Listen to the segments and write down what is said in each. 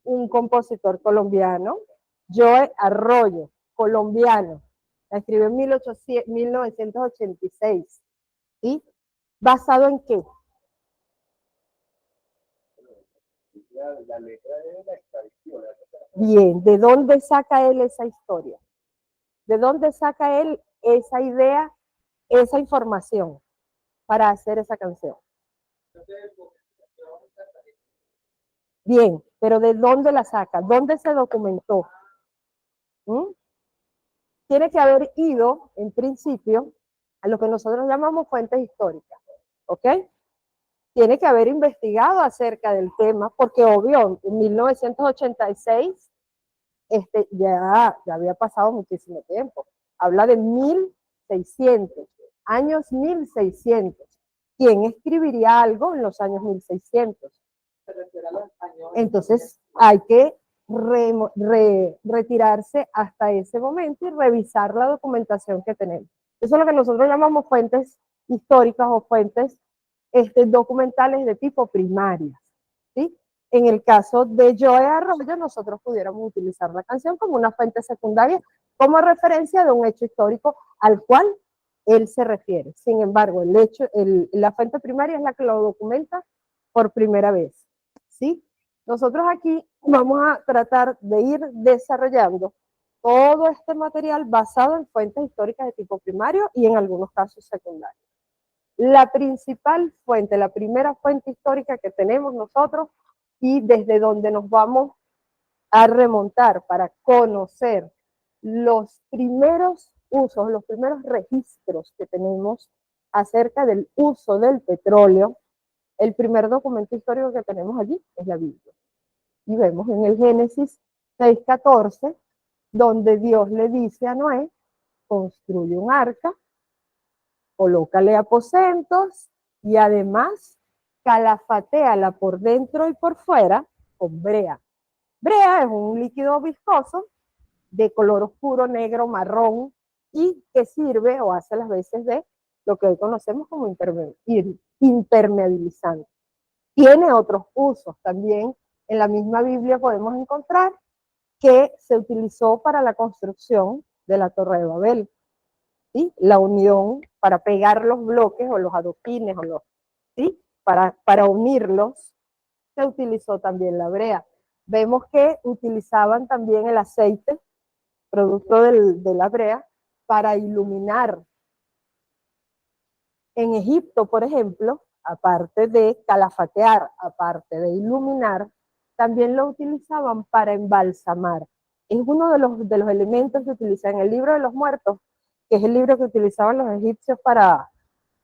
un compositor colombiano, Joe Arroyo, colombiano. La escribió en 1986. ¿Sí? ¿Basado en qué? La letra de la extradición. Bien, ¿de dónde saca él esa historia? ¿De dónde saca él esa idea, esa información para hacer esa canción? Bien, pero ¿de dónde la saca? ¿Dónde se documentó? ¿Mm? Tiene que haber ido, en principio, a lo que nosotros llamamos fuentes históricas, ¿ok? Tiene que haber investigado acerca del tema, porque obvio, en 1986 ya había pasado muchísimo tiempo. Habla de 1600, años 1600. ¿Quién escribiría algo en los años 1600? Entonces hay que retirarse hasta ese momento y revisar la documentación que tenemos. Eso es lo que nosotros llamamos fuentes históricas o fuentes documentales de tipo primarias, ¿sí? En el caso de Joe Arroyo, nosotros pudiéramos utilizar la canción como una fuente secundaria, como referencia de un hecho histórico al cual él se refiere. Sin embargo, la fuente primaria es la que lo documenta por primera vez, ¿sí? Nosotros aquí vamos a tratar de ir desarrollando todo este material basado en fuentes históricas de tipo primario y en algunos casos secundarios. La principal fuente, la primera fuente histórica que tenemos nosotros y desde donde nos vamos a remontar para conocer los primeros usos, los primeros registros que tenemos acerca del uso del petróleo, el primer documento histórico que tenemos allí es la Biblia. Y vemos en el Génesis 6:14, donde Dios le dice a Noé, construye un arca, colócale aposentos y además calafatéala por dentro y por fuera con brea. Brea es un líquido viscoso de color oscuro, negro, marrón y que sirve o hace las veces de lo que hoy conocemos como impermeabilizante. Tiene otros usos también. En la misma Biblia podemos encontrar que se utilizó para la construcción de la Torre de Babel. ¿Sí? La unión para pegar los bloques o los adoquines, ¿sí? Para unirlos, se utilizó también la brea. Vemos que utilizaban también el aceite, producto de la brea, para iluminar. En Egipto, por ejemplo, aparte de calafatear, aparte de iluminar, también lo utilizaban para embalsamar. Es uno de los elementos que utilizan en el libro de los muertos, que es el libro que utilizaban los egipcios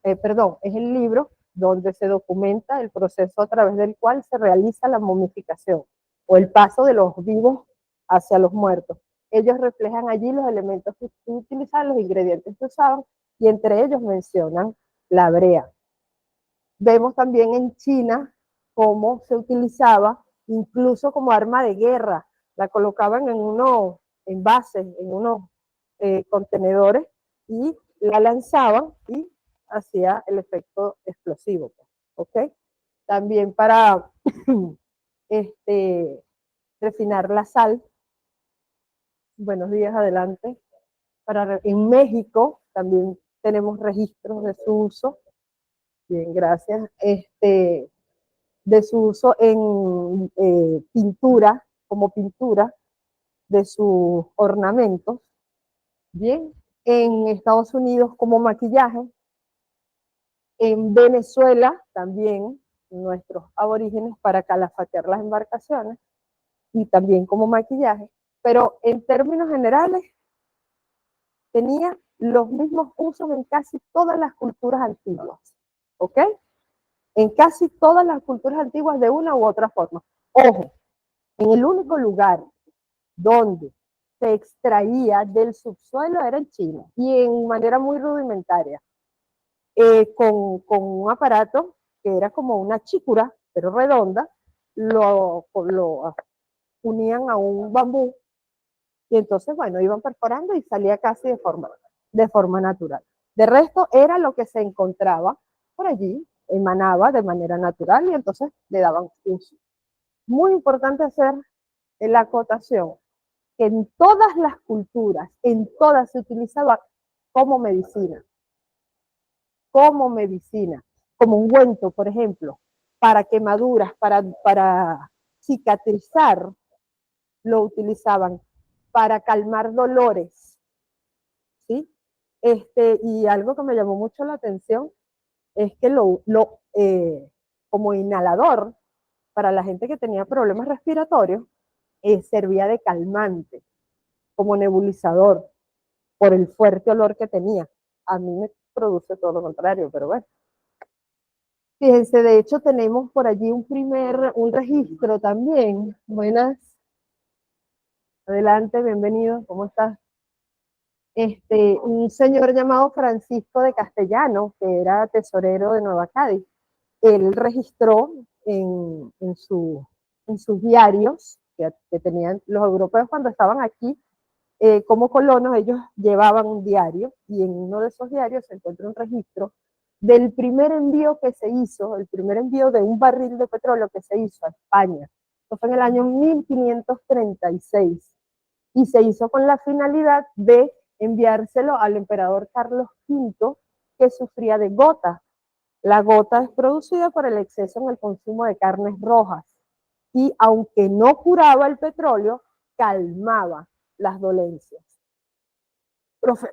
es el libro donde se documenta el proceso a través del cual se realiza la momificación o el paso de los vivos hacia los muertos. Ellos reflejan allí los elementos que utilizaban, los ingredientes que usaban, y entre ellos mencionan la brea. Vemos también en China cómo se utilizaba incluso como arma de guerra. La colocaban en unos envases, en unos contenedores y la lanzaban y hacía el efecto explosivo. ¿Ok? También para refinar la sal. Buenos días, adelante. En México también tenemos registros de su uso. Bien, gracias. De su uso en pintura, como pintura de sus ornamentos. Bien, en Estados Unidos como maquillaje. En Venezuela también, nuestros aborígenes para calafatear las embarcaciones y también como maquillaje. Pero en términos generales, tenía los mismos usos en casi todas las culturas antiguas. ¿Ok? En casi todas las culturas antiguas de una u otra forma. Ojo, en el único lugar donde se extraía del subsuelo era en China y en manera muy rudimentaria, con un aparato que era como una chícura, pero redonda, lo unían a un bambú y entonces, bueno, iban perforando y salía casi de forma natural. De resto, era lo que se encontraba por allí, emanaba de manera natural y entonces le daban uso. Muy importante hacer la acotación, que en todas las culturas, en todas se utilizaba como medicina, como ungüento, por ejemplo, para quemaduras, para cicatrizar, lo utilizaban, para calmar dolores, ¿sí? Y algo que me llamó mucho la atención es que como inhalador, para la gente que tenía problemas respiratorios, servía de calmante, como nebulizador, por el fuerte olor que tenía. A mí me produce todo lo contrario, pero bueno. Fíjense, de hecho tenemos por allí un registro también. Buenas, adelante, bienvenido, ¿cómo estás? Un señor llamado Francisco de Castellano, que era tesorero de Nueva Cádiz. Él registró en sus diarios que tenían los europeos cuando estaban aquí como colonos, ellos llevaban un diario y en uno de esos diarios se encuentra un registro del primer envío que se hizo, el primer envío de un barril de petróleo que se hizo a España. Esto fue en el año 1536 y se hizo con la finalidad de enviárselo al emperador Carlos V, que sufría de gota. La gota es producida por el exceso en el consumo de carnes rojas y aunque no curaba el petróleo, calmaba las dolencias. Profe,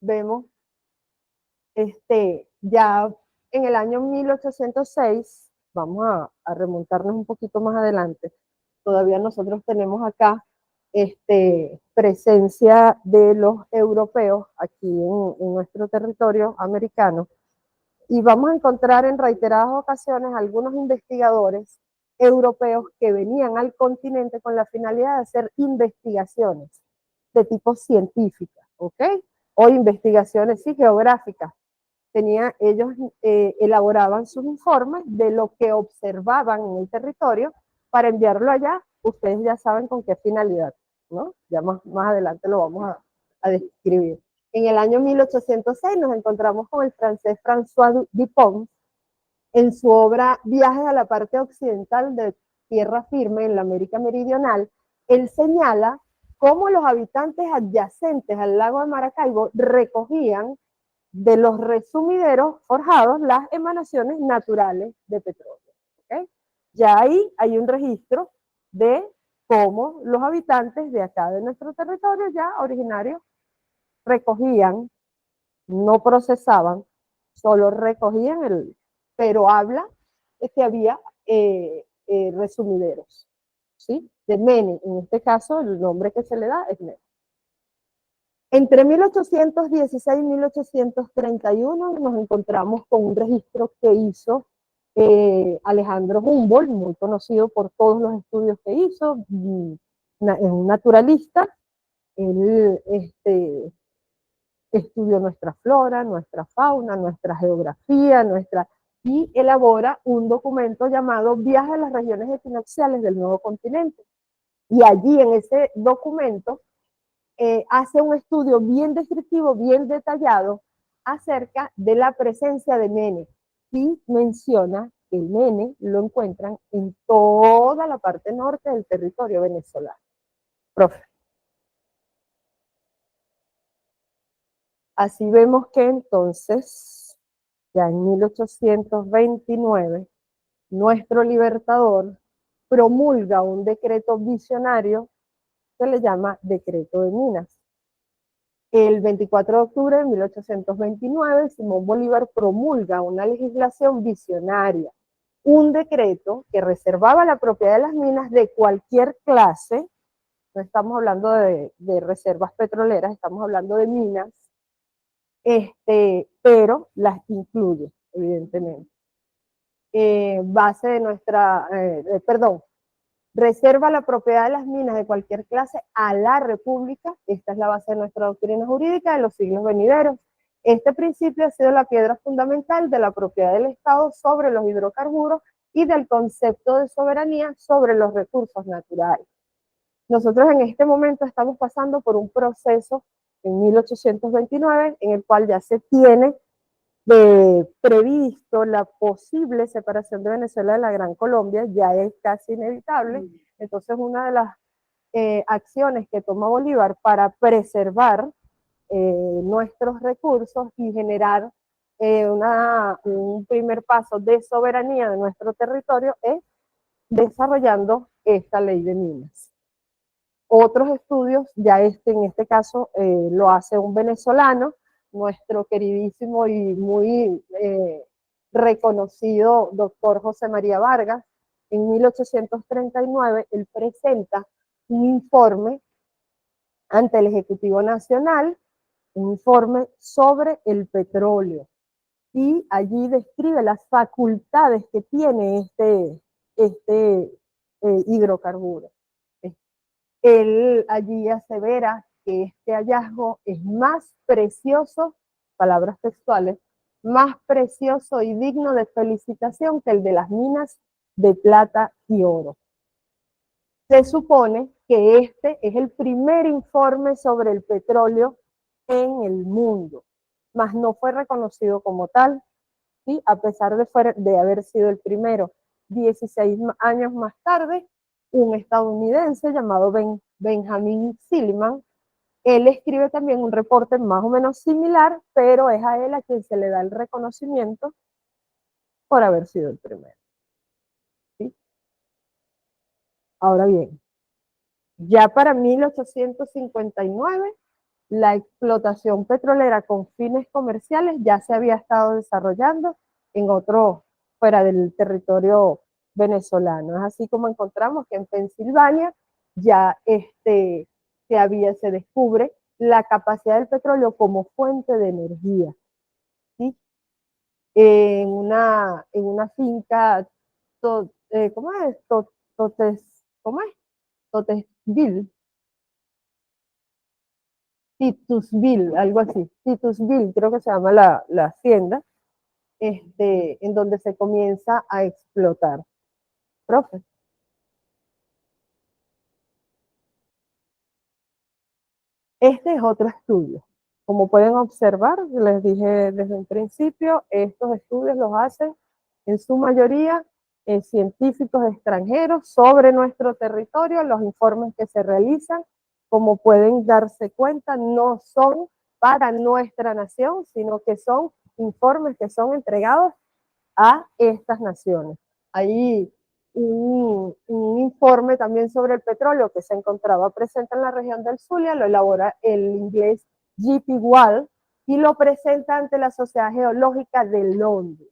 vemos ya en el año 1806, vamos a remontarnos un poquito más adelante, todavía nosotros tenemos acá presencia de los europeos aquí en nuestro territorio americano, y vamos a encontrar en reiteradas ocasiones algunos investigadores europeos que venían al continente con la finalidad de hacer investigaciones de tipo científica, ¿ok? O investigaciones sí, geográficas. Ellos elaboraban sus informes de lo que observaban en el territorio para enviarlo allá. Ustedes ya saben con qué finalidad, ¿no? Ya más adelante lo vamos a describir. En el año 1806 nos encontramos con el francés François Dupont en su obra Viajes a la parte occidental de tierra firme en la América Meridional. Él señala cómo los habitantes adyacentes al lago de Maracaibo recogían de los resumideros forjados las emanaciones naturales de petróleo. ¿Okay? Ya ahí hay un registro de cómo los habitantes de acá de nuestro territorio ya originarios recogían, no procesaban, solo recogían pero habla de que había resumideros, ¿sí? De Mene, en este caso el nombre que se le da es Mene. Entre 1816 y 1831 nos encontramos con un registro que hizo Alejandro Humboldt, muy conocido por todos los estudios que hizo, es un naturalista. Él estudió nuestra flora, nuestra fauna, nuestra geografía, y elabora un documento llamado Viaje a las regiones equinocciales del nuevo continente. Y allí en ese documento hace un estudio bien descriptivo, bien detallado acerca de la presencia de Mene y menciona que el Mene lo encuentran en toda la parte norte del territorio venezolano. Profe. Así vemos que entonces, ya en 1829, nuestro libertador promulga un decreto visionario que le llama Decreto de Minas. El 24 de octubre de 1829, Simón Bolívar promulga una legislación visionaria, un decreto que reservaba la propiedad de las minas de cualquier clase, no estamos hablando de reservas petroleras, estamos hablando de minas, pero las incluye, evidentemente. Reserva la propiedad de las minas de cualquier clase a la República. Esta es la base de nuestra doctrina jurídica de los siglos venideros. Este principio ha sido la piedra fundamental de la propiedad del Estado sobre los hidrocarburos y del concepto de soberanía sobre los recursos naturales. Nosotros en este momento estamos pasando por un proceso en 1829 en el cual ya se tiene previsto la posible separación de Venezuela de la Gran Colombia, ya es casi inevitable, Entonces, una de las acciones que toma Bolívar para preservar nuestros recursos y generar un primer paso de soberanía de nuestro territorio es desarrollando esta ley de minas. Otros estudios, ya en este caso lo hace un venezolano, nuestro queridísimo y muy reconocido doctor José María Vargas. En 1839 él presenta un informe ante el Ejecutivo Nacional, un informe sobre el petróleo, y allí describe las facultades que tiene este hidrocarburo. Él allí asevera que este hallazgo es más precioso, palabras textuales, más precioso y digno de felicitación que el de las minas de plata y oro. Se supone que este es el primer informe sobre el petróleo en el mundo, mas no fue reconocido como tal, ¿sí? A pesar de haber sido el primero. 16 años más tarde, un estadounidense llamado Benjamin Silliman, él escribe también un reporte más o menos similar, pero es a él a quien se le da el reconocimiento por haber sido el primero, ¿sí? Ahora bien, ya para 1859, la explotación petrolera con fines comerciales ya se había estado desarrollando en otros, fuera del territorio venezolano. Es así como encontramos que en Pensilvania ya se descubre la capacidad del petróleo como fuente de energía, ¿sí? En una finca, ¿cómo es? ¿Cómo es? Totesville, Titusville, algo así. Titusville, creo que se llama la hacienda, en donde se comienza a explotar. Profe. Este es otro estudio. Como pueden observar, les dije desde un principio, estos estudios los hacen en su mayoría científicos extranjeros sobre nuestro territorio. Los informes que se realizan, como pueden darse cuenta, no son para nuestra nación, sino que son informes que son entregados a estas naciones. Hay un informe también sobre el petróleo que se encontraba presente en la región del Zulia, lo elabora el inglés G.P. Wall y lo presenta ante la Sociedad Geológica de Londres.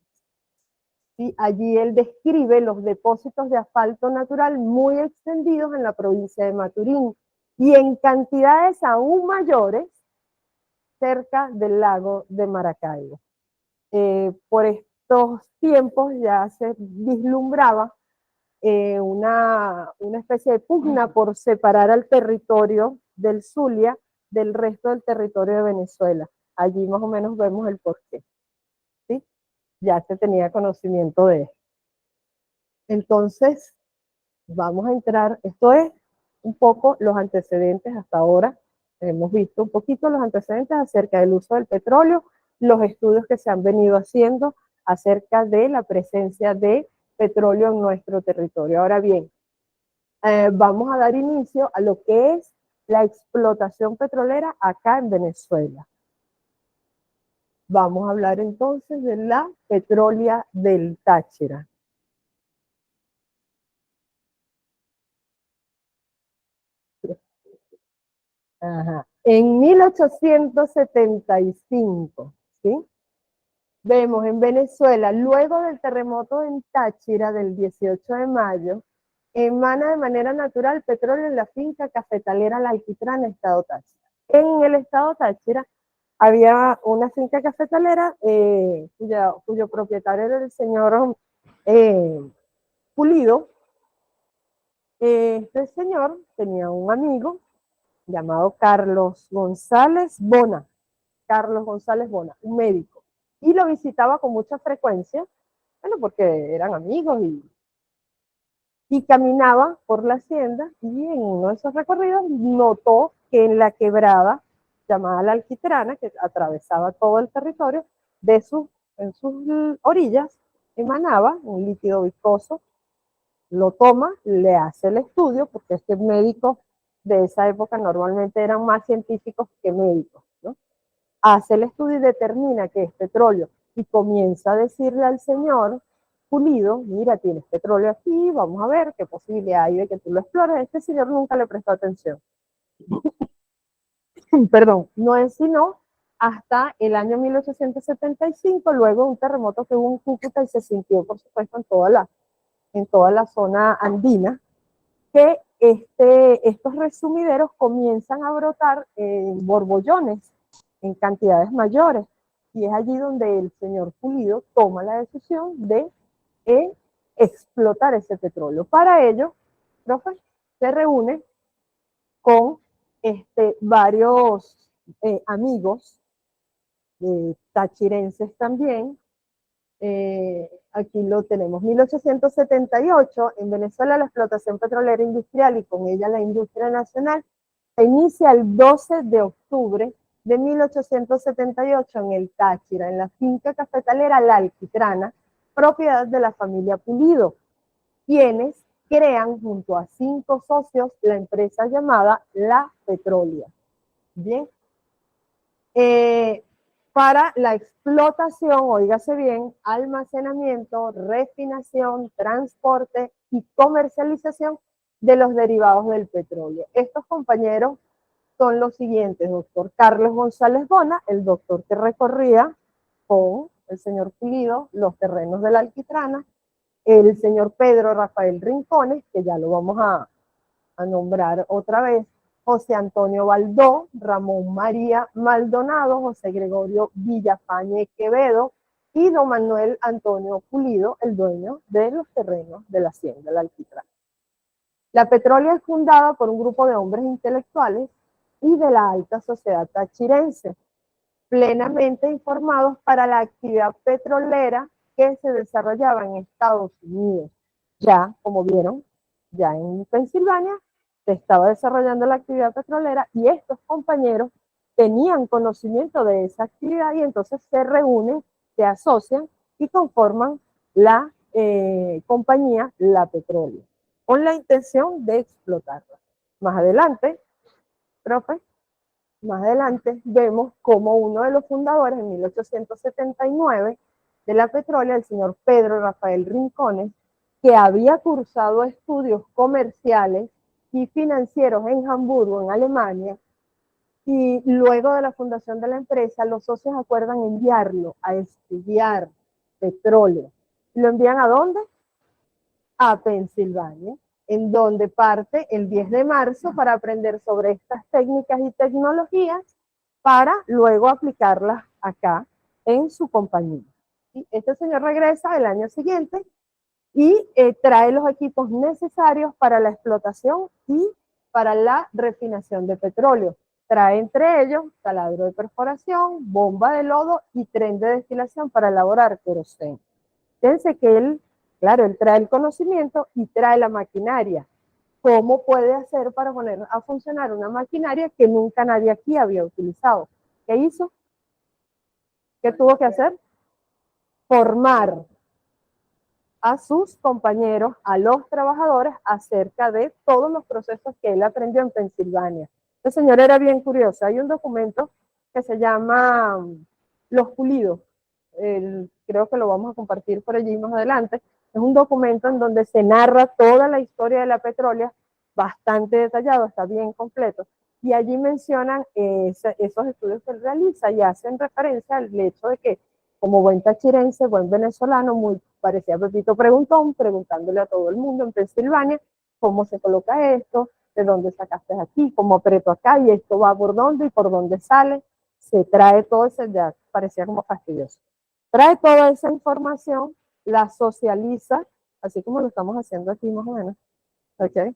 ¿Sí? Allí él describe los depósitos de asfalto natural muy extendidos en la provincia de Maturín y en cantidades aún mayores cerca del lago de Maracaibo. Por estos tiempos ya se vislumbraba una especie de pugna por separar al territorio del Zulia del resto del territorio de Venezuela. Allí más o menos vemos el porqué, ¿sí? Ya se tenía conocimiento de esto. Entonces, vamos a entrar, esto es un poco los antecedentes hasta ahora. Hemos visto un poquito los antecedentes acerca del uso del petróleo, los estudios que se han venido haciendo acerca de la presencia de petróleo en nuestro territorio. Ahora bien, vamos a dar inicio a lo que es la explotación petrolera acá en Venezuela. Vamos a hablar entonces de la Petrolia del Táchira. Ajá. En 1875, ¿sí? Vemos en Venezuela, luego del terremoto en Táchira del 18 de mayo, emana de manera natural petróleo en la finca cafetalera La Alquitrán, estado Táchira. En el estado Táchira había una finca cafetalera cuyo propietario era el señor Pulido. Este señor tenía un amigo llamado Carlos González Bona, un médico, y lo visitaba con mucha frecuencia, bueno, porque eran amigos y caminaba por la hacienda y en uno de esos recorridos notó que en la quebrada llamada La Alquitrana, que atravesaba todo el territorio, en sus orillas emanaba un líquido viscoso lo toma, le hace el estudio, porque es que médicos de esa época normalmente eran más científicos que médicos, ¿no? Hace el estudio y determina que es petróleo y comienza a decirle al señor Pulido, mira, tienes petróleo aquí, vamos a ver qué posibilidad hay de que tú lo explores. Este señor nunca le prestó atención. Perdón, no es sino hasta el año 1875, luego de un terremoto que hubo en Cúcuta y se sintió, por supuesto, en toda la zona andina, que estos resumideros comienzan a brotar en borbollones en cantidades mayores. Y es allí donde el señor Pulido toma la decisión de explotar ese petróleo. Para ello, profe, se reúne con varios amigos tachirenses también. Aquí lo tenemos. 1878, en Venezuela la explotación petrolera industrial y con ella la industria nacional se inicia el 12 de octubre de 1878 en el Táchira, en la finca cafetalera La Alquitrana, propiedad de la familia Pulido, quienes crean junto a 5 socios la empresa llamada La Petrolia. Bien. Para la explotación, óigase bien, almacenamiento, refinación, transporte y comercialización de los derivados del petróleo. Estos compañeros son los siguientes: doctor Carlos González Bona, el doctor que recorría con el señor Pulido los terrenos de la Alquitrana, el señor Pedro Rafael Rincones, que ya lo vamos a nombrar otra vez, José Antonio Baldó, Ramón María Maldonado, José Gregorio Villafañe Quevedo y don Manuel Antonio Pulido, el dueño de los terrenos de la hacienda La Alquitrán. La Petrolia es fundada por un grupo de hombres intelectuales y de la alta sociedad tachirense, plenamente informados para la actividad petrolera que se desarrollaba en Estados Unidos. Ya, como vieron, ya en Pensilvania se estaba desarrollando la actividad petrolera y estos compañeros tenían conocimiento de esa actividad y entonces se reúnen, se asocian y conforman la compañía La Petrolia, con la intención de explotarla. Más adelante, profe, más adelante vemos como uno de los fundadores en 1879 de La Petrolia, el señor Pedro Rafael Rincones, que había cursado estudios comerciales y financieros en Hamburgo, en Alemania, y luego de la fundación de la empresa, los socios acuerdan enviarlo a estudiar petróleo. ¿Lo envían a dónde? A Pensilvania, en donde parte el 10 de marzo para aprender sobre estas técnicas y tecnologías para luego aplicarlas acá en su compañía. Y este señor regresa el año siguiente y trae los equipos necesarios para la explotación y para la refinación de petróleo. Trae entre ellos taladro de perforación, bomba de lodo y tren de destilación para elaborar queroseno. Fíjense que él, claro, él trae el conocimiento y trae la maquinaria. ¿Cómo puede hacer para poner a funcionar una maquinaria que nunca nadie aquí había utilizado? ¿Qué hizo? ¿Qué tuvo que hacer? Formar a sus compañeros, a los trabajadores, acerca de todos los procesos que él aprendió en Pensilvania. Este señor era bien curioso. Hay un documento que se llama Los Pulidos. Creo que lo vamos a compartir por allí más adelante. Es un documento en donde se narra toda la historia de La Petrolia, bastante detallado, está bien completo. Y allí mencionan esos estudios que él realiza y hacen referencia al hecho de que, como buen tachirense, buen venezolano, muy parecía Pepito Preguntón, preguntándole a todo el mundo en Pensilvania cómo se coloca esto, de dónde sacaste aquí, cómo aprieto acá y esto va por dónde y por dónde sale. Se trae todo eso, ya parecía como fastidioso. Trae toda esa información, la socializa, así como lo estamos haciendo aquí más o menos, ¿ok?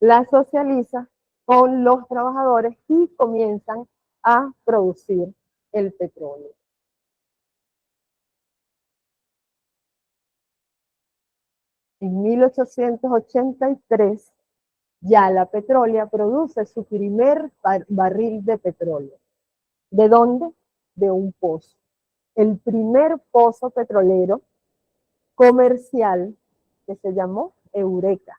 La socializa con los trabajadores y comienzan a producir el petróleo. En 1883, ya La Petrolia produce su primer barril de petróleo. ¿De dónde? De un pozo. El primer pozo petrolero comercial que se llamó Eureka.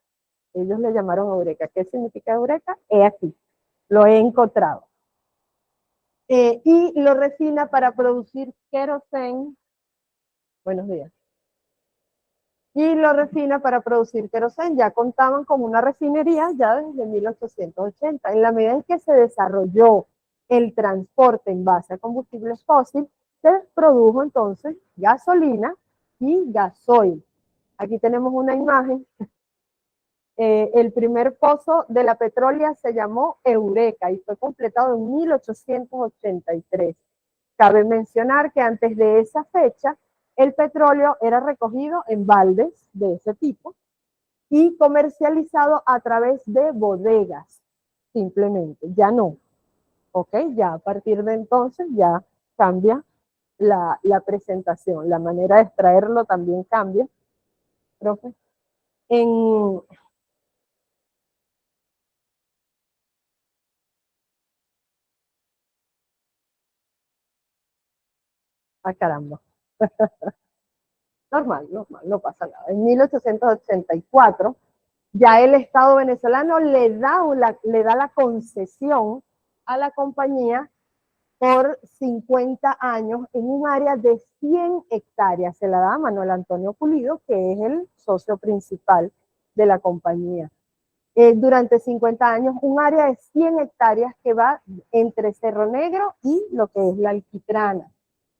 Ellos le llamaron Eureka. ¿Qué significa Eureka? He aquí, lo he encontrado. Y lo refina para producir queroseno. Buenos días. Y lo refina para producir queroseno. Ya contaban con una refinería ya desde 1880. En la medida en que se desarrolló el transporte en base a combustibles fósiles, se produjo entonces gasolina y gasoil. Aquí tenemos una imagen. El primer pozo de la petrólea se llamó Eureka y fue completado en 1883. Cabe mencionar que antes de esa fecha, el petróleo era recogido en baldes de ese tipo y comercializado a través de bodegas, simplemente. Ya no, ¿ok? Ya a partir de entonces ya cambia la presentación, la manera de extraerlo también cambia, profe. Caramba. Normal, no pasa nada. En 1884, ya el Estado venezolano le da la concesión a la compañía por 50 años en un área de 100 hectáreas. Se la da a Manuel Antonio Pulido, que es el socio principal de la compañía. Durante 50 años, un área de 100 hectáreas que va entre Cerro Negro y lo que es la Alquitrana,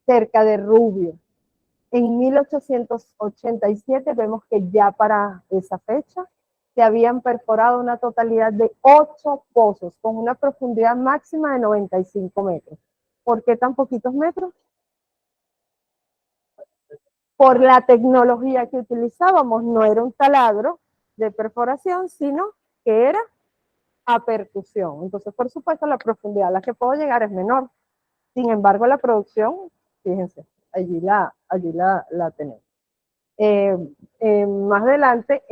cerca de Rubio. En 1887 vemos que ya para esa fecha se habían perforado una totalidad de 8 pozos con una profundidad máxima de 95 metros. ¿Por qué tan poquitos metros? Por la tecnología que utilizábamos, no era un taladro de perforación, sino que era a percusión. Entonces, por supuesto, la profundidad a la que puedo llegar es menor. Sin embargo, la producción, fíjense, allí la tenemos. Más adelante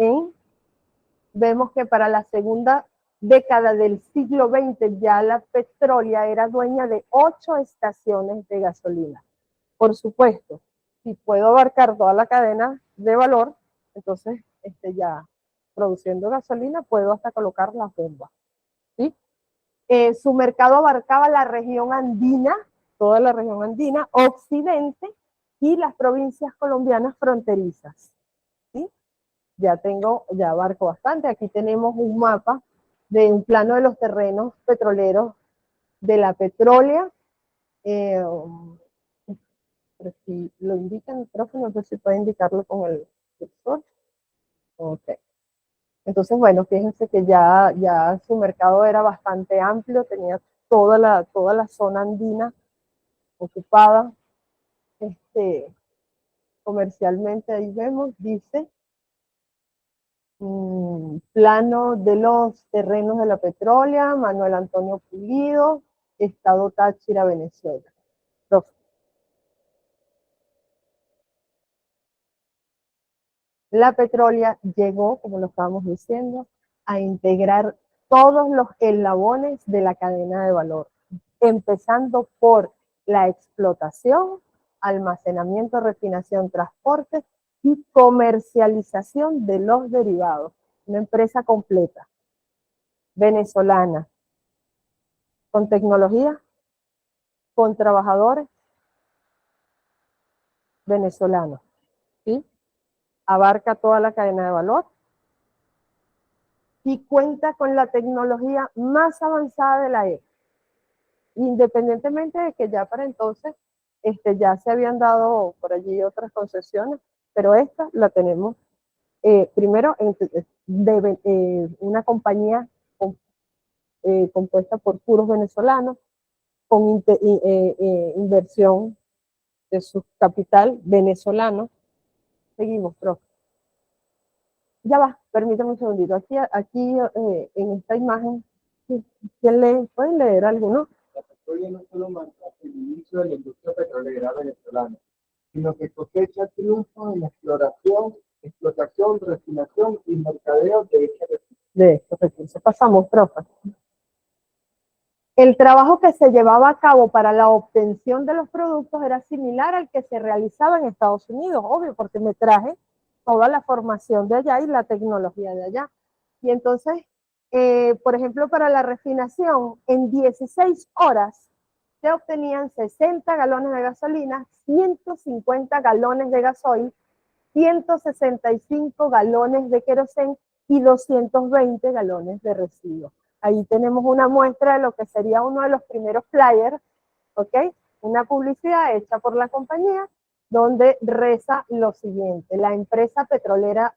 vemos que para la segunda década del siglo XX ya la petrólea era dueña de 8 estaciones de gasolina. Por supuesto, si puedo abarcar toda la cadena de valor, entonces ya produciendo gasolina puedo hasta colocar las bombas. ¿Sí? Su mercado abarcaba la región andina, toda la región andina, occidente y las provincias colombianas fronterizas. ¿Sí? Ya abarco bastante. Aquí tenemos un mapa de un plano de los terrenos petroleros de la petrólea. Pero si lo indica el micrófono, no sé si puede indicarlo con el cursor. Ok. Entonces, bueno, fíjense que ya su mercado era bastante amplio, tenía toda la zona andina ocupada. Comercialmente, ahí vemos, dice, plano de los terrenos de la petrólea, Manuel Antonio Pulido, Estado Táchira, Venezuela. Profe. La petrólea llegó, como lo estábamos diciendo, a integrar todos los eslabones de la cadena de valor, empezando por la explotación, almacenamiento, refinación, transporte y comercialización de los derivados. Una empresa completa, venezolana, con tecnología, con trabajadores venezolanos, ¿sí? Abarca toda la cadena de valor y cuenta con la tecnología más avanzada de la época, independientemente de que ya para entonces ya se habían dado por allí otras concesiones, pero esta la tenemos primero una compañía compuesta por puros venezolanos, con inversión de su capital venezolano. Seguimos, profe. Ya va, permítame un segundito. Aquí en esta imagen, ¿pueden leer alguno? La petrólea no solo marca el inicio de la industria petrolera venezolana, sino que cosecha triunfos en la explotación, refinación y mercadeo de estos recursos. Pasamos, profe. El trabajo que se llevaba a cabo para la obtención de los productos era similar al que se realizaba en Estados Unidos, obvio, porque me traje toda la formación de allá y la tecnología de allá. Y entonces, por ejemplo, para la refinación, en 16 horas se obtenían 60 galones de gasolina, 150 galones de gasoil, 165 galones de querosén y 220 galones de residuos. Ahí tenemos una muestra de lo que sería uno de los primeros flyers, ¿ok? Una publicidad hecha por la compañía donde reza lo siguiente: la empresa petrolera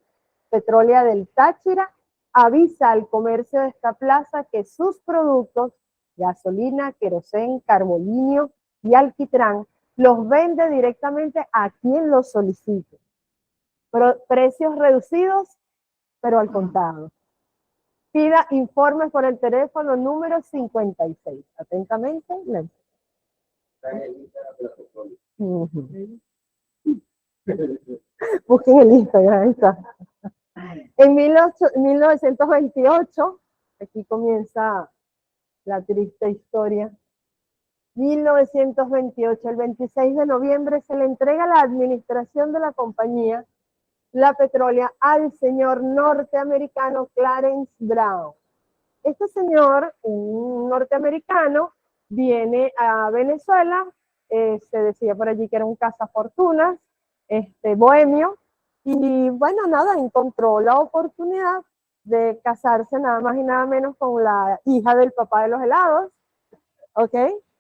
del Táchira avisa al comercio de esta plaza que sus productos, gasolina, querosén, carbolinio y alquitrán, los vende directamente a quien los solicite. Precios reducidos, pero al contado. Pida informes por el teléfono número 56. Atentamente, Nancy. Busquen el Instagram, ahí está. En 1928, aquí comienza la triste historia. 1928, el 26 de noviembre, se le entrega la administración de la compañía La Petrolia al señor norteamericano Clarence Brown. Este señor, un norteamericano, viene a Venezuela, se decía por allí que era un cazafortunas, bohemio, y bueno, nada, encontró la oportunidad de casarse nada más y nada menos con la hija del papá de los helados, ¿ok?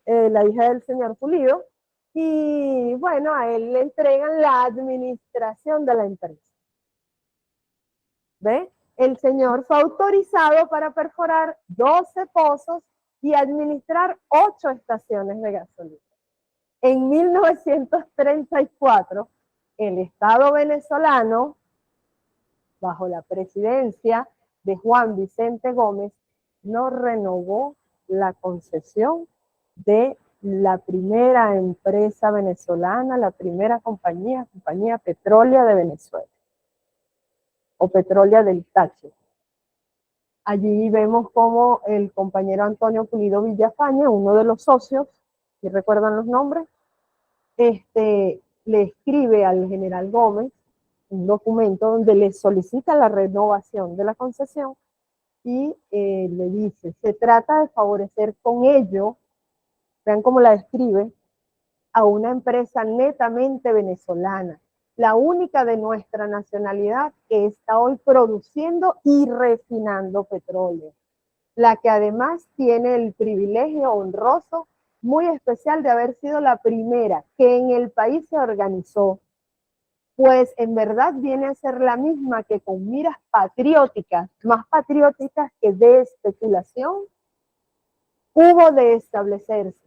La hija del señor Pulido, y bueno, a él le entregan la administración de la empresa. ¿Ve? El señor fue autorizado para perforar 12 pozos y administrar 8 estaciones de gasolina. En 1934, el Estado venezolano, bajo la presidencia de Juan Vicente Gómez, no renovó la concesión de la primera empresa venezolana, la primera compañía petrolera de Venezuela, o Petrólea del Táchira. Allí vemos cómo el compañero Antonio Pulido Villafaña, uno de los socios, si recuerdan los nombres, le escribe al general Gómez un documento donde le solicita la renovación de la concesión y le dice: se trata de favorecer con ello, vean cómo la describe, a una empresa netamente venezolana, la única de nuestra nacionalidad que está hoy produciendo y refinando petróleo, la que además tiene el privilegio honroso muy especial de haber sido la primera que en el país se organizó, pues en verdad viene a ser la misma que con miras patrióticas, más patrióticas que de especulación, hubo de establecerse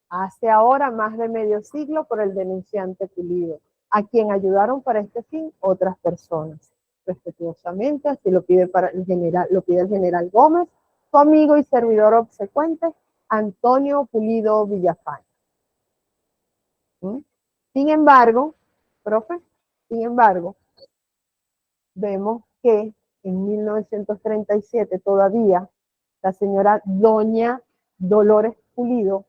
hace ahora más de medio siglo por el denunciante Pulido, a quien ayudaron para este fin otras personas. Respetuosamente, así lo pide el general Gómez, su amigo y servidor obsecuente, Antonio Pulido Villafaña. Sin embargo, vemos que en 1937 todavía la señora doña Dolores Pulido,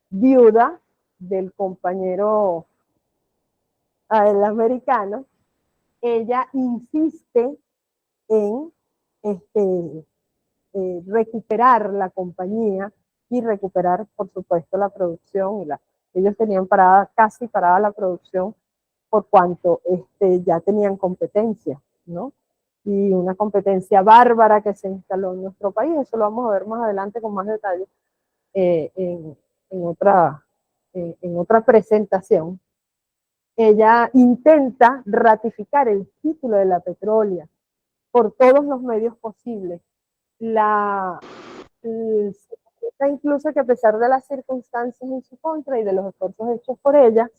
viuda del compañero el americano, ella insiste en recuperar la compañía y recuperar, por supuesto, la producción. Ellos tenían casi parada la producción por cuanto ya tenían competencia, ¿no? Y una competencia bárbara que se instaló en nuestro país. Eso lo vamos a ver más adelante con más detalle en otra presentación. Ella intenta ratificar el título de La Petrolia por todos los medios posibles. Incluso que a pesar de las circunstancias en su contra y de los esfuerzos hechos por ella,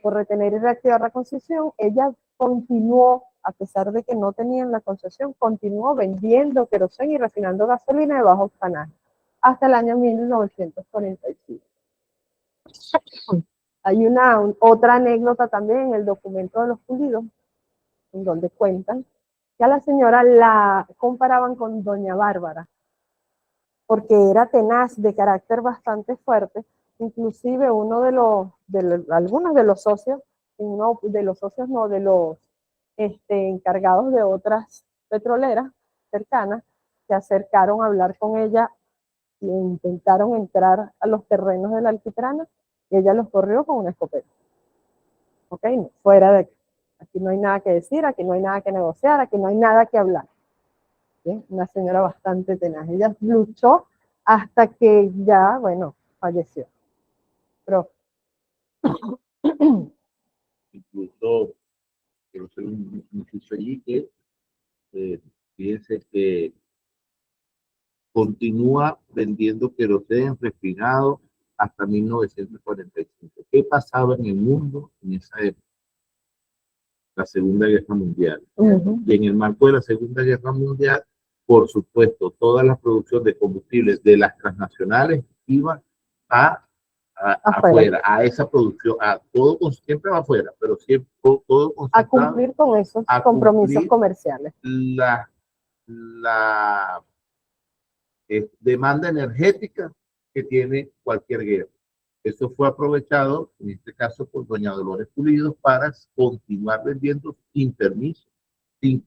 por retener y reactivar la concesión, ella continuó, a pesar de que no tenían la concesión, continuó vendiendo querosén y refinando gasolina de bajo octanaje hasta el año 1945. Hay otra anécdota también en el documento de los Pulidos, en donde cuentan que a la señora la comparaban con doña Bárbara, porque era tenaz, de carácter bastante fuerte. Inclusive algunos de los socios, de los encargados de otras petroleras cercanas se acercaron a hablar con ella y intentaron entrar a los terrenos de la alquitrana y ella los corrió con una escopeta. Ok, no, fuera de aquí. Aquí no hay nada que decir, aquí no hay nada que negociar, aquí no hay nada que hablar. ¿Sí? Una señora bastante tenaz. Ella luchó hasta que ya, bueno, falleció. Pero Incluso, quiero hacer un inciso allí que, fíjense que continúa vendiendo queroseno refinado hasta 1945. ¿Qué pasaba en el mundo en esa época? La Segunda Guerra Mundial. Y en el marco de la Segunda Guerra Mundial, por supuesto, toda la producción de combustibles de las transnacionales iba afuera, a esa producción, a todo, siempre va afuera, pero siempre todo a cumplir con esos compromisos comerciales. La demanda energética que tiene cualquier guerra. Eso fue aprovechado, en este caso, por doña Dolores Pulido para continuar vendiendo sin permiso, sin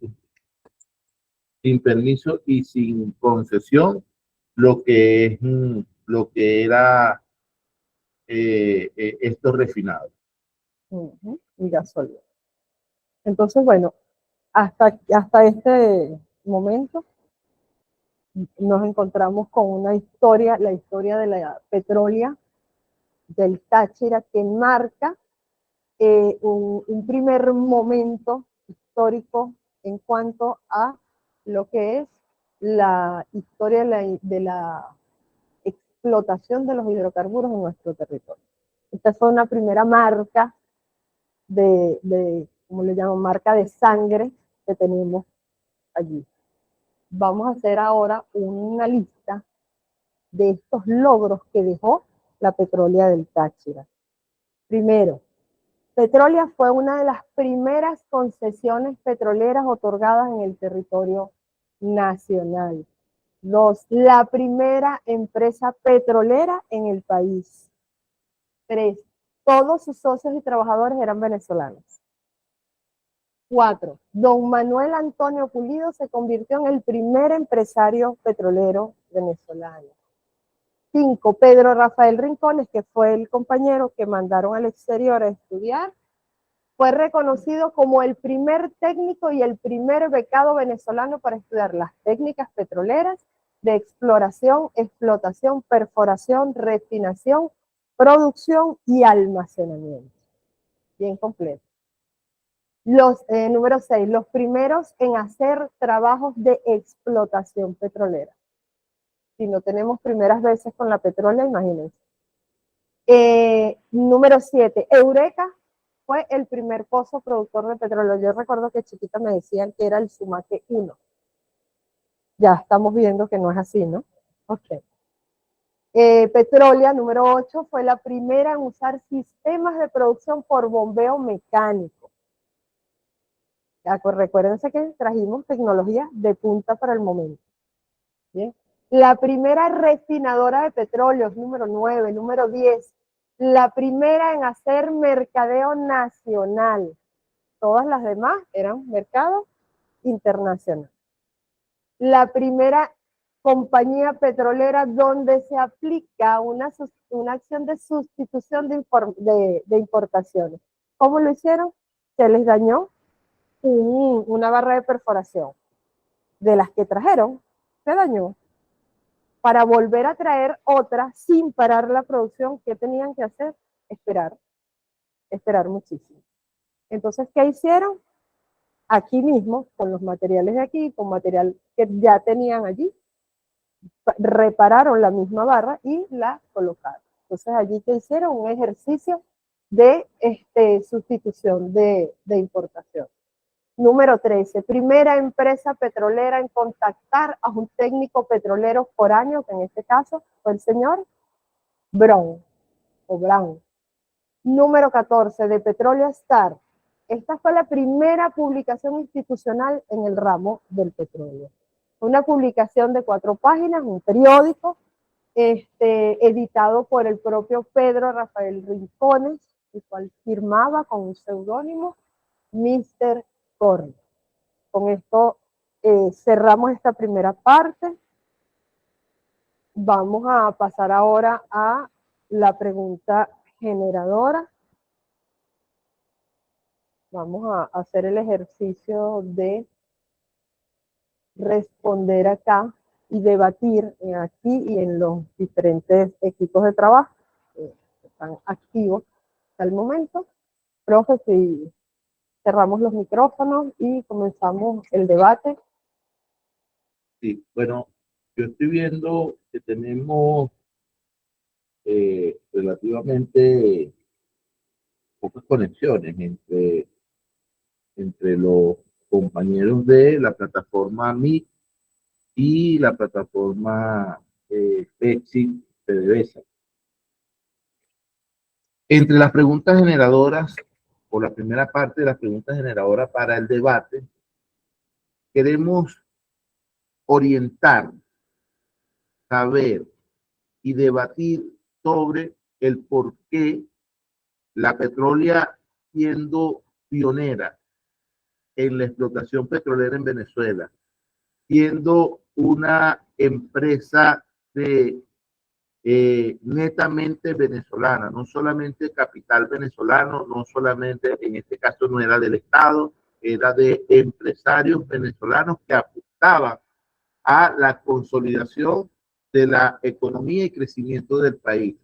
permiso y sin concesión lo que es lo que era estos refinados. Y gasolina. Entonces, bueno, hasta este momento nos encontramos con una historia, la historia de la Petrolia del Táchira, que marca un primer momento histórico en cuanto a lo que es la historia de la explotación de los hidrocarburos en nuestro territorio. Esta fue una primera marca ¿cómo le llamo? Marca de sangre que tenemos allí. Vamos a hacer ahora una lista de estos logros que dejó la Petrolia del Táchira. Primero, Petrolia fue una de las primeras concesiones petroleras otorgadas en el territorio nacional. 2, la primera empresa petrolera en el país. 3, todos sus socios y trabajadores eran venezolanos. 4, don Manuel Antonio Pulido se convirtió en el primer empresario petrolero venezolano. 5, Pedro Rafael Rincones, que fue el compañero que mandaron al exterior a estudiar, fue reconocido como el primer técnico y el primer becado venezolano para estudiar las técnicas petroleras de exploración, explotación, perforación, refinación, producción y almacenamiento. Bien completo. Número 6, los primeros en hacer trabajos de explotación petrolera. Si no tenemos primeras veces con la petrólea, imagínense. Número 7, Eureka fue el primer pozo productor de petróleo. Yo recuerdo que chiquita me decían que era el Sumaque 1. Ya estamos viendo que no es así, ¿no? Ok. Petrolia, número 8, fue la primera en usar sistemas de producción por bombeo mecánico. Recuérdense que trajimos tecnología de punta para el momento. ¿Bien? La primera refinadora de petróleo, número 9, número 10, la primera en hacer mercadeo nacional. Todas las demás eran mercado internacional. La primera compañía petrolera donde se aplica una acción de sustitución de importaciones. ¿Cómo lo hicieron? Se les dañó una barra de perforación. De las que trajeron, se dañó. Para volver a traer otra sin parar la producción, ¿qué tenían que hacer? Esperar muchísimo. Entonces, ¿qué hicieron? Aquí mismo, con los materiales de aquí, con material que ya tenían allí, repararon la misma barra y la colocaron. Entonces, allí que hicieron un ejercicio de sustitución de importación. Número 13, primera empresa petrolera en contactar a un técnico petrolero por año, que en este caso fue el señor Brown. Número 14, de Petrolia Star. Esta fue la primera publicación institucional en el ramo del petróleo. Una publicación de 4 páginas, un periódico, editado por el propio Pedro Rafael Rincones, el cual firmaba con un seudónimo Mr. Correcto. Con esto cerramos esta primera parte. Vamos a pasar ahora a la pregunta generadora. Vamos a hacer el ejercicio de responder acá y debatir aquí y en los diferentes equipos de trabajo que están activos hasta el momento. Profe, si cerramos los micrófonos y comenzamos el debate. Sí, bueno, yo estoy viendo que tenemos relativamente pocas conexiones entre los compañeros de la plataforma Meet y la plataforma Exit PDVSA. Entre las preguntas generadoras, o la primera parte de las preguntas generadoras para el debate, queremos orientar, saber y debatir sobre el por qué la Petrolia, siendo pionera en la explotación petrolera en Venezuela, siendo una empresa de netamente venezolana, no solamente capital venezolano, no solamente, en este caso no era del Estado, era de empresarios venezolanos que apuntaban a la consolidación de la economía y crecimiento del país.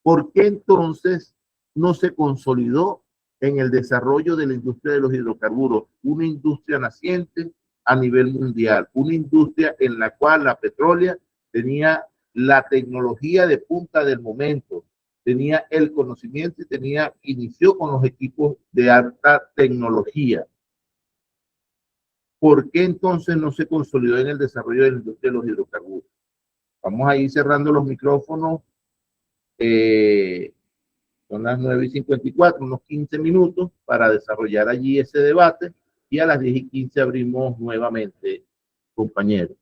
¿Por qué entonces no se consolidó en el desarrollo de la industria de los hidrocarburos? Una industria naciente a nivel mundial, una industria en la cual la petrólea tenía la tecnología de punta del momento, tenía el conocimiento y inició con los equipos de alta tecnología. ¿Por qué entonces no se consolidó en el desarrollo de la industria de los hidrocarburos? Vamos a ir cerrando los micrófonos. Son las 9:54, unos 15 minutos para desarrollar allí ese debate y a las 10:15 abrimos nuevamente, compañeros.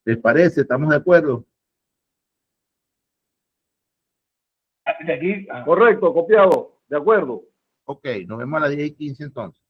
¿Les parece? ¿Estamos de acuerdo? Aquí, correcto, copiado, de acuerdo. Ok, nos vemos a las 10:15 entonces.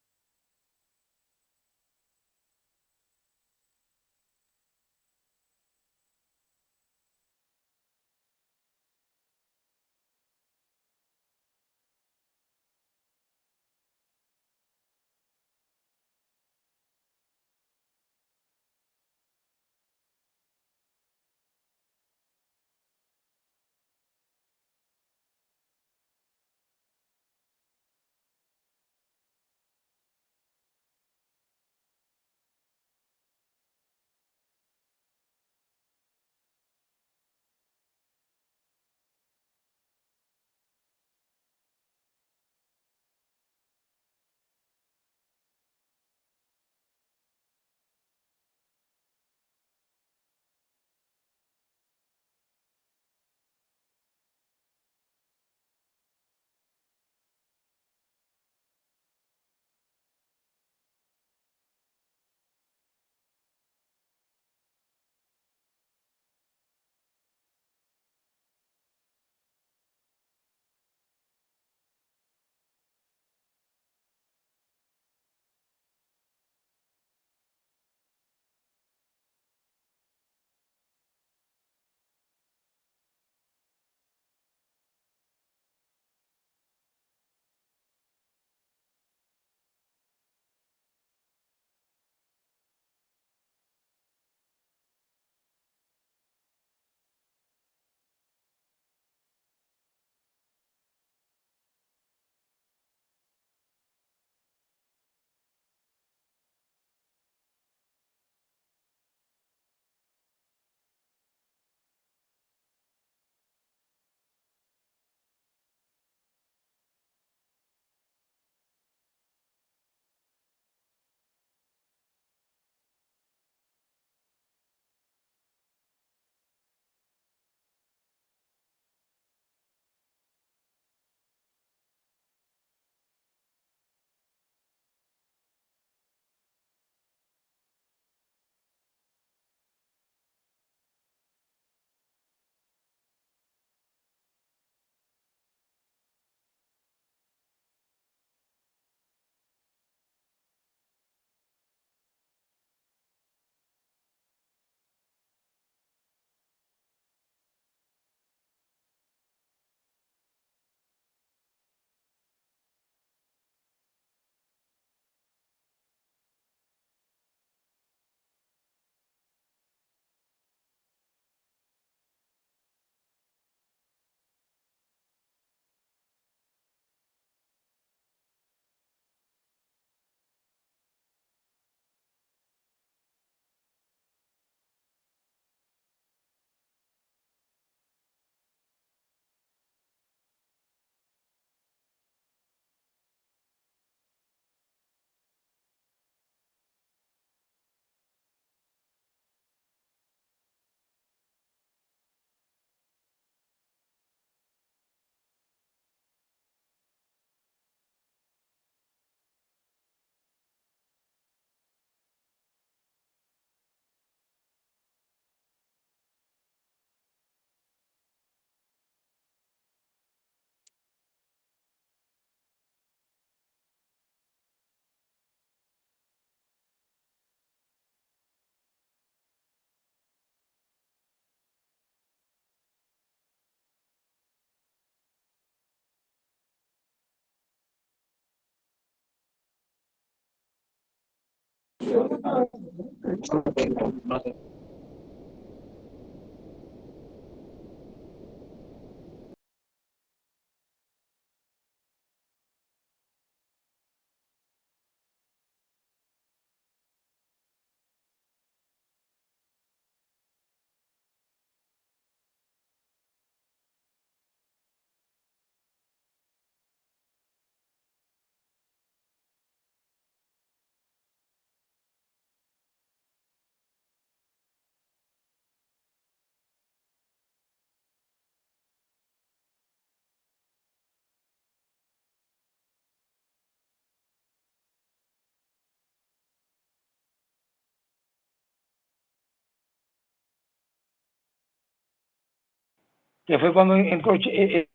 Que fue cuando entró ya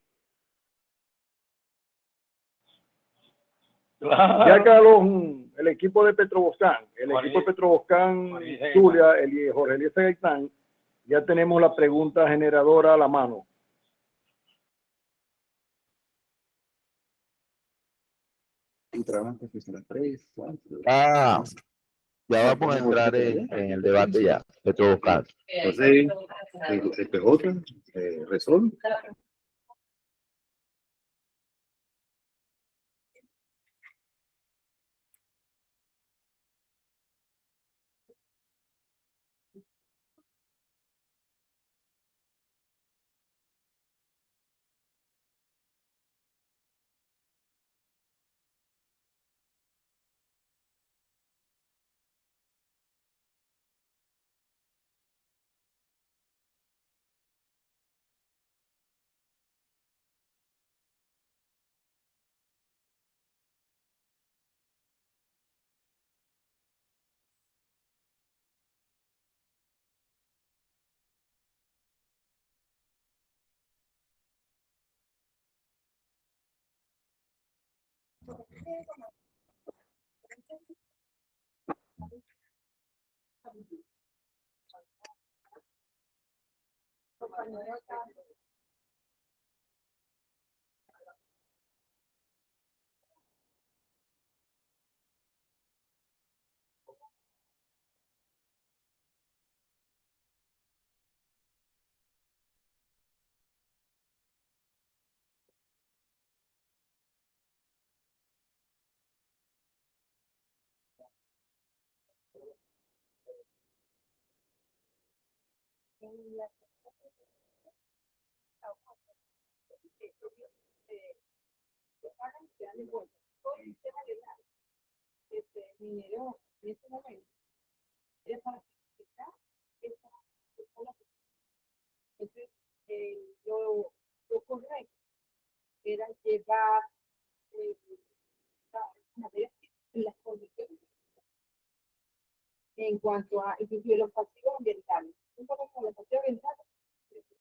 quedó el equipo de Petroboscán, equipo de Petroboscán, Zulia, Jorge Eliezer Gaitán, ya tenemos la pregunta generadora a la mano. Ah, ya vamos a entrar en el debate ya, Petroboscán. Entonces, el PJ, Resol. Lo correcto era llevar las condiciones en cuanto a inclusive los pasivos ambientales. Un poco con los pasivos ambientales